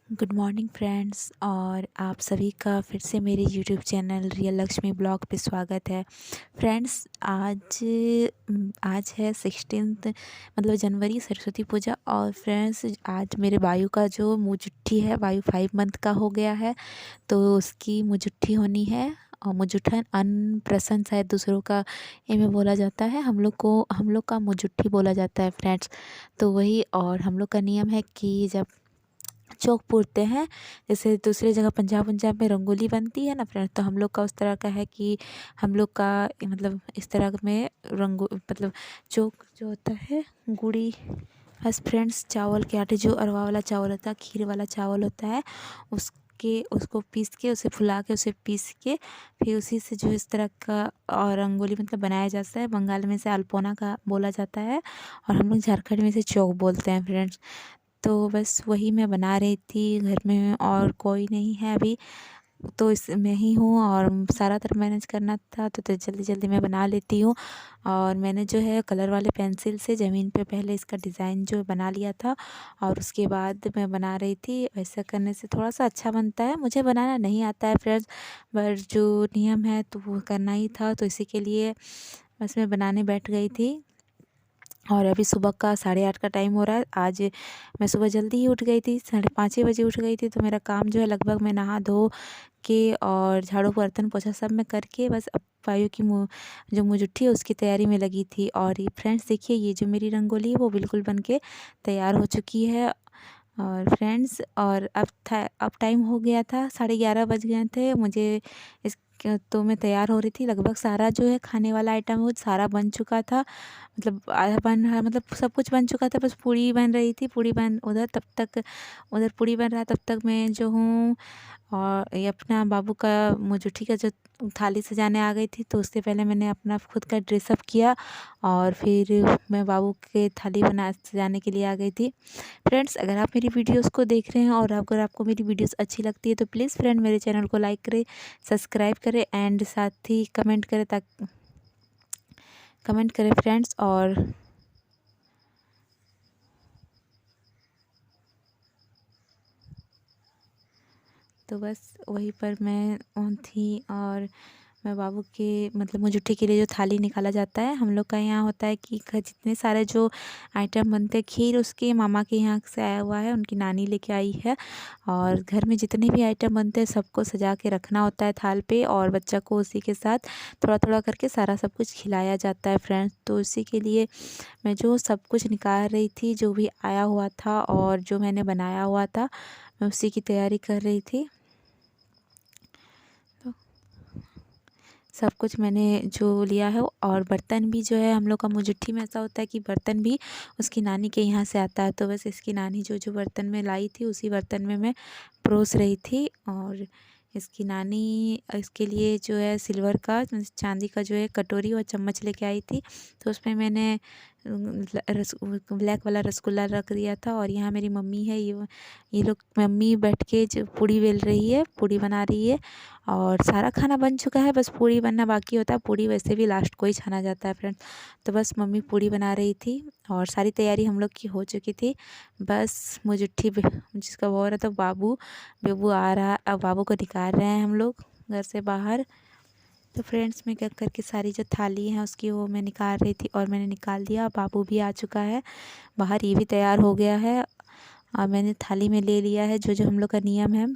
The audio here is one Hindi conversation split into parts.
Good morning friends. और आप सभी का फिर से मेरे YouTube channel real Lakshmi blog पे स्वागत है। फ्रेंड्स, आज है 16 मतलब जनवरी, सरस्वती पूजा। और फ्रेंड्स, आज मेरे वायु का जो मुजुट्ठी है, वायु 5 मंथ का हो गया है, तो उसकी मुजुट्ठी होनी है। और मुजुट्ठन अनप्रसन्न शायद दूसरों का ये में बोला जाता है, हम लोग का मुजुट्ठी बोला जाता है फ्रेंड्स। तो वही, और हम लोग का नियम है कि जब चौक पूरते हैं, जैसे दूसरी जगह पंजाब में रंगोली बनती है ना फ्रेंड्स, तो हम लोग का उस तरह का है कि हम लोग का मतलब इस तरह में मतलब चौक जो होता है गुड़ी, बस फ्रेंड्स, चावल के आटे, जो अरवा वाला चावल होता है, खीर वाला चावल होता है, उसको पीस के, उसे फुला के, उसे पीस के फिर उसी से जो इस तरह का और रंगोली मतलब बनाया जाता है। बंगाल में से अल्पोना का बोला जाता है, और हम लोग झारखंड में से चौक बोलते हैं फ्रेंड्स। तो बस वही मैं बना रही थी घर में, और कोई नहीं है अभी, तो इस मैं ही हूँ और सारा तरफ मैनेज करना था, तो जल्दी जल्दी मैं बना लेती हूँ। और मैंने जो है कलर वाले पेंसिल से ज़मीन पे पहले इसका डिज़ाइन जो बना लिया था, और उसके बाद मैं बना रही थी। ऐसा करने से थोड़ा सा अच्छा बनता है। मुझे बनाना नहीं आता है फ्रेंड्स, पर जो नियम है तो वो करना ही था, तो इसी के लिए बस मैं बनाने बैठ गई थी। और अभी सुबह का 8:30 का टाइम हो रहा है। आज मैं सुबह जल्दी ही उठ गई थी, 5:30 बजे उठ गई थी। तो मेरा काम जो है लगभग मैं नहा धो के और झाड़ू बर्तन पोछा सब मैं करके बस अब वायु की जो मुजुट्ठी है उसकी तैयारी में लगी थी। और ये फ्रेंड्स देखिए, ये जो मेरी रंगोली है वो बिल्कुल बन के तैयार हो चुकी है। और फ्रेंड्स, और अब टाइम हो गया था, 11:30 बज गए थे मुझे। तो मैं तैयार हो रही थी, लगभग सारा जो है खाने वाला आइटम वो सारा बन चुका था। मतलब आधा बन रहा, मतलब सब कुछ बन चुका था, बस पूड़ी बन रही थी। पूड़ी बन उधर तब तक उधर पूड़ी बन रहा, तब तक मैं जो हूँ और ये अपना बाबू का मुजुट्ठी का जो थाली सजाने आ गई थी। तो उससे पहले मैंने अपना खुद का ड्रेसअप किया, और फिर मैं बाबू के थाली बना सजाने के लिए आ गई थी। फ्रेंड्स, अगर आप मेरी वीडियोस को देख रहे हैं और अगर आपको मेरी वीडियोस अच्छी लगती है, तो प्लीज़ फ्रेंड मेरे चैनल को लाइक करें, सब्सक्राइब करें, एंड साथ ही कमेंट करें फ्रेंड्स। और तो बस वहीं पर मैं ऑन थी, और मैं बाबू के मतलब मुजुट्ठी के लिए जो थाली निकाला जाता है, हम लोग का यहाँ होता है कि जितने सारे जो आइटम बनते हैं, खीर उसके मामा के यहाँ से आया हुआ है, उनकी नानी लेके आई है। और घर में जितने भी आइटम बनते हैं सबको सजा के रखना होता है थाल पे, और बच्चा को उसी के साथ थोड़ा थोड़ा करके सारा सब कुछ खिलाया जाता है फ्रेंड्स। तो इसी के लिए मैं जो सब कुछ निकाल रही थी, जो भी आया हुआ था और जो मैंने बनाया हुआ था, मैं उसी की तैयारी कर रही थी। तो सब कुछ मैंने जो लिया है, और बर्तन भी जो है हम लोग का मुजुट्ठी में ऐसा होता है कि बर्तन भी उसकी नानी के यहाँ से आता है। तो बस इसकी नानी जो जो बर्तन में लाई थी, उसी बर्तन में मैं परोस रही थी। और इसकी नानी इसके लिए जो है सिल्वर का, चांदी का जो है कटोरी और चम्मच लेके आई थी। तो उसमें मैंने ब्लैक वाला रसगुल्ला रख दिया था। और यहाँ मेरी मम्मी है, ये लोग मम्मी बैठ के जो पूड़ी बेल रही है, पूड़ी बना रही है। और सारा खाना बन चुका है, बस पूड़ी बनना बाकी होता है। पूड़ी वैसे भी लास्ट को ही छाना जाता है फ्रेंड्स। तो बस मम्मी पूड़ी बना रही थी, और सारी तैयारी हम लोग की हो चुकी थी। बस मुजुट्ठी जिसका वो हो रहा था, बेबू आ रहा, अब बाबू को निकाल रहे हैं हम लोग घर से बाहर। तो फ्रेंड्स, मैं क्या करके सारी जो थाली है उसकी वो मैं निकाल रही थी, और मैंने निकाल दिया। बाबू भी आ चुका है बाहर, ये भी तैयार हो गया है, और मैंने थाली में ले लिया है जो जो हम लोग का नियम है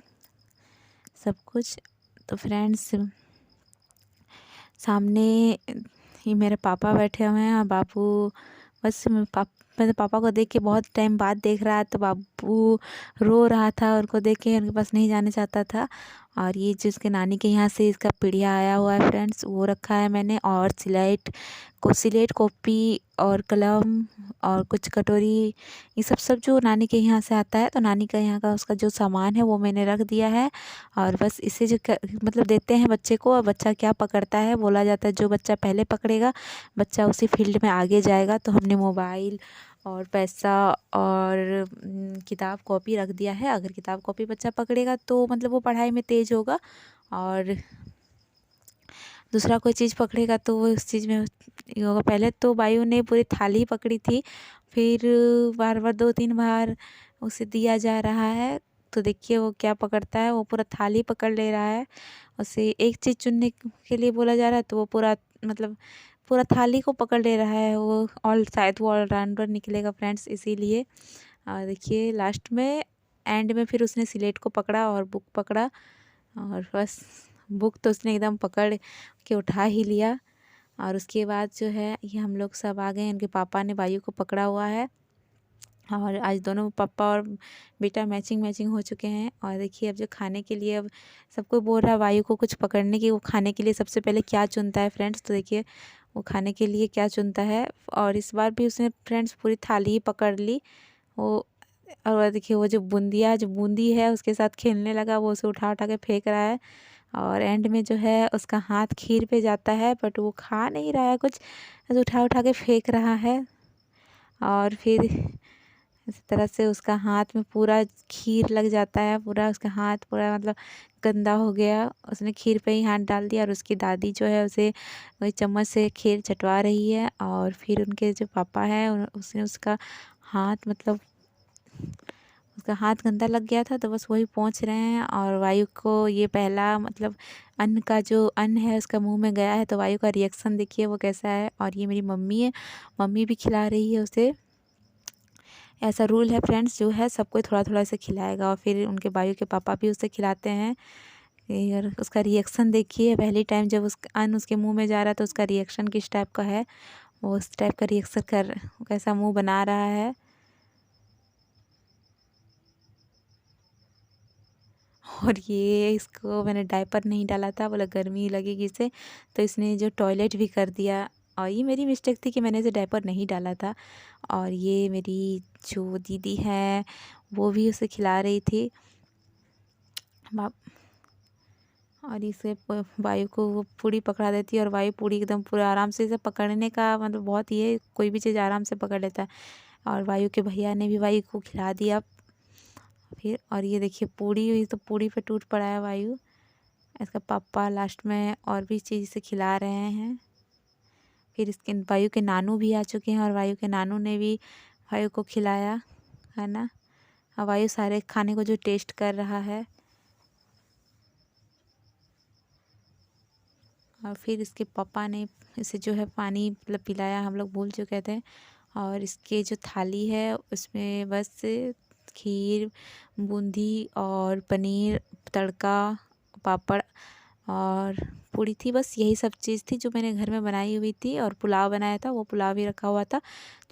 सब कुछ। तो फ्रेंड्स, सामने ही मेरे पापा बैठे हुए हैं, और बाबू बस मेरे पापा को देख के बहुत टाइम बाद देख रहा है। तो बाबू रो रहा था, उनको देख के उनके पास नहीं जाना चाहता था। और ये जो इसके नानी के यहाँ से इसका पीढ़िया आया हुआ है फ्रेंड्स, वो रखा है मैंने। और स्लेट कॉपी और कलम और कुछ कटोरी, ये सब जो नानी के यहाँ से आता है, तो नानी का यहाँ का उसका जो सामान है वो मैंने रख दिया है। और बस इसे मतलब देते हैं बच्चे को, और बच्चा क्या पकड़ता है, बोला जाता है जो बच्चा पहले पकड़ेगा बच्चा उसी फील्ड में आगे जाएगा। तो हमने मोबाइल और पैसा और किताब कॉपी रख दिया है। अगर किताब कॉपी बच्चा पकड़ेगा तो मतलब वो पढ़ाई में तेज़ होगा, और दूसरा कोई चीज़ पकड़ेगा तो वो उस चीज़ में ये होगा। पहले तो वायु ने पूरी थाली पकड़ी थी, फिर बार बार 2-3 बार उसे दिया जा रहा है। तो देखिए वो क्या पकड़ता है, वो पूरा थाली पकड़ ले रहा है। उसे एक चीज़ चुनने के लिए बोला जा रहा है तो वो पूरा मतलब पूरा थाली को पकड़ ले रहा है। वो शायद वो ऑलराउंडर निकलेगा फ्रेंड्स, इसीलिए। और देखिए लास्ट में एंड में फिर उसने स्लेट को पकड़ा और बुक पकड़ा, और बस बुक तो उसने एकदम पकड़ के उठा ही लिया। और उसके बाद जो है ये हम लोग सब आ गए, उनके पापा ने वायु को पकड़ा हुआ है। और आज दोनों पापा और बेटा मैचिंग मैचिंग हो चुके हैं। और देखिए अब जो खाने के लिए, अब सबको बोल रहा है वायु को कुछ पकड़ने की, वो खाने के लिए सबसे पहले क्या चुनता है फ्रेंड्स। तो देखिए वो खाने के लिए क्या चुनता है, और इस बार भी उसने फ्रेंड्स पूरी थाली ही पकड़ ली वो। और देखिए वो जो बूंदी है उसके साथ खेलने लगा, वो उसे उठा उठा के फेंक रहा है। और एंड में जो है उसका हाथ खीर पे जाता है, बट वो खा नहीं रहा है कुछ, बस उठा उठा के फेंक रहा है। और फिर इस तरह से उसका हाथ में पूरा खीर लग जाता है, पूरा उसका हाथ पूरा मतलब गंदा हो गया। उसने खीर पे ही हाथ डाल दिया, और उसकी दादी जो है उसे वही चम्मच से खीर चटवा रही है। और फिर उनके जो पापा हैं उसने उसका हाथ मतलब उसका हाथ गंदा लग गया था, तो बस वही पोंछ रहे हैं। और वायु को ये पहला मतलब अन्न का जो अन्न है उसका मुंह में गया है, तो वायु का रिएक्शन देखिए वो कैसा है। और ये मेरी मम्मी है, मम्मी भी खिला रही है उसे। ऐसा रूल है फ्रेंड्स, जो है सबको थोड़ा थोड़ा से खिलाएगा। और फिर उनके वायु के पापा भी उसे खिलाते हैं। और उसका रिएक्शन देखिए, पहली टाइम जब उसका अन्न उसके मुंह में जा रहा है तो उसका रिएक्शन किस टाइप का है, वो उस टाइप का रिएक्शन कैसा मुंह बना रहा है। और ये इसको मैंने डायपर नहीं डाला था, बोला गर्मी लगेगी इसे, तो इसने जो टॉयलेट भी कर दिया। और ये मेरी मिस्टेक थी कि मैंने इसे डायपर नहीं डाला था। और ये मेरी जो दीदी है वो भी उसे खिला रही थी बाप। और इसे वायु को वो पूड़ी पकड़ा देती है, और वायु पूड़ी एकदम पूरा आराम से इसे पकड़ने का मतलब बहुत ही है, कोई भी चीज़ आराम से पकड़ लेता है। और वायु के भैया ने भी वायु को खिला दिया फिर। और ये देखिए पूड़ी हुई तो पूड़ी पे टूट पड़ा है वायु। इसका पापा लास्ट में और भी चीज़ से खिला रहे हैं। फिर इसके वायु के नानू भी आ चुके हैं, और वायु के नानू ने भी वायु को खिलाया खाना। और वायु सारे खाने को जो टेस्ट कर रहा है। और फिर इसके पापा ने इसे जो है पानी मतलब पिलाया, हम लोग भूल चुके थे। और इसके जो थाली है उसमें बस खीर, बूंदी और पनीर तड़का, पापड़ और पूड़ी थी। बस यही सब चीज़ थी जो मैंने घर में बनाई हुई थी। और पुलाव बनाया था, वो पुलाव भी रखा हुआ था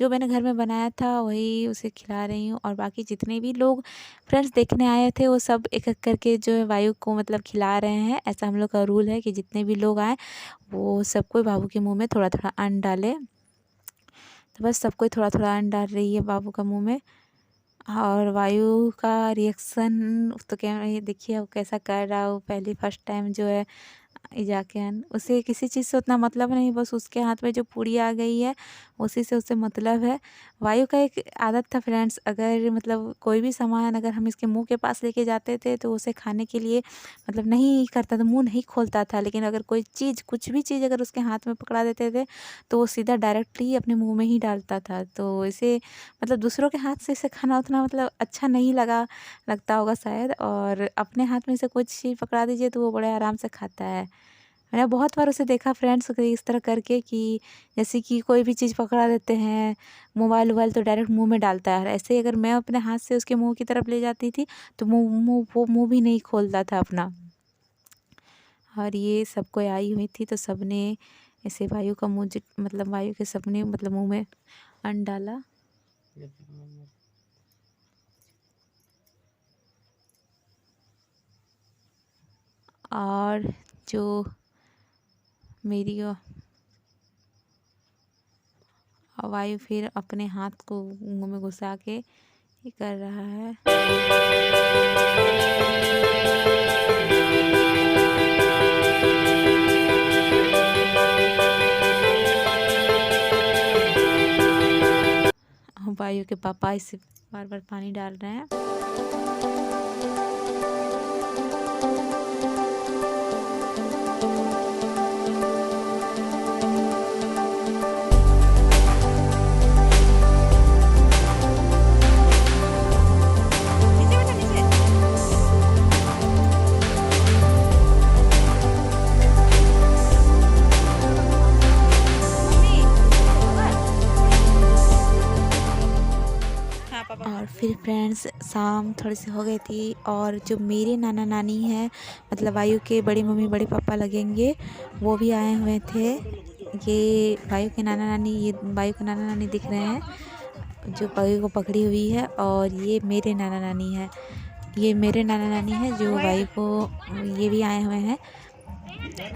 जो मैंने घर में बनाया था, वही उसे खिला रही हूँ। और बाकी जितने भी लोग फ्रेंड्स देखने आए थे वो सब एक एक करके जो है वायु को मतलब खिला रहे हैं। ऐसा हम लोग का रूल है कि जितने भी लोग आए वो सबको बाबू के मुँह में थोड़ा थोड़ा अन्न डाले। तो बस सबको थोड़ा थोड़ा अन्न डाल रही है बाबू का मुँह में। और वायु का रिएक्शन तो क्या, ये देखिए वो कैसा कर रहा है। वो पहली फर्स्ट टाइम जो है इजाकियान, उसे किसी चीज़ से उतना मतलब नहीं, बस उसके हाथ में जो पूड़ी आ गई है उसी से उसे मतलब है। वायु का एक आदत था फ्रेंड्स, अगर मतलब कोई भी सामान अगर हम इसके मुंह के पास लेके जाते थे तो उसे खाने के लिए मतलब नहीं करता था, मुंह नहीं खोलता था। लेकिन अगर कोई चीज़ कुछ भी चीज़ अगर उसके हाथ में पकड़ा देते थे तो वो सीधा डायरेक्टली अपने मुँह में ही डालता था। तो इसे मतलब दूसरों के हाथ से इसे खाना उतना मतलब अच्छा नहीं लगता होगा शायद। और अपने हाथ में से कुछ चीज़ पकड़ा दीजिए तो वो बड़े आराम से खाता है। मैंने बहुत बार उसे देखा फ्रेंड्स इस तरह करके कि जैसे कि कोई भी चीज़ पकड़ा देते हैं, मोबाइल वोबाइल तो डायरेक्ट मुंह में डालता है। ऐसे ही अगर मैं अपने हाथ से उसके मुंह की तरफ ले जाती थी तो वो मुंह भी नहीं खोलता था अपना। और ये सबको आई हुई थी तो सबने ऐसे वायु का मुँह मतलब वायु के सबने मतलब मुँह में अन्न डाला। और जो मेरी वायु फिर अपने हाथ को मुंह में घुसा के ये कर रहा है। वायु के पापा इसे बार बार पानी डाल रहे हैं। फ्रेंड्स शाम थोड़ी सी हो गई थी और जो मेरे नाना नानी हैं मतलब वायु के बड़ी मम्मी बड़े पापा लगेंगे वो भी आए हुए थे। ये वायु के नाना नानी, ये वायु के नाना नानी दिख रहे हैं जो वायु को पकड़ी हुई है, और ये मेरे नाना नानी है। ये मेरे नाना नानी है जो वायु को, ये भी आए हुए हैं।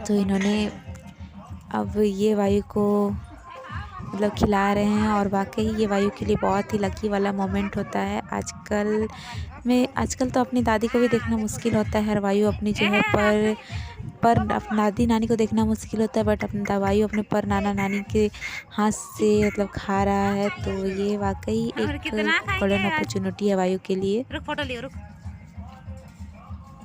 तो इन्होंने अब ये वायु को मतलब खिला रहे हैं, और वाकई ये वायु के लिए बहुत ही लकी वाला मोमेंट होता है। आजकल तो अपनी दादी को भी देखना मुश्किल होता है, हर वायु अपनी जो है पर दादी नानी को देखना मुश्किल होता है, बट अपना वायु अपने पर नाना नानी के हाथ से मतलब खा रहा है। तो ये वाकई एक गोल्डन अपॉर्चुनिटी है वायु के लिए। रुक फोटो लियो रुक।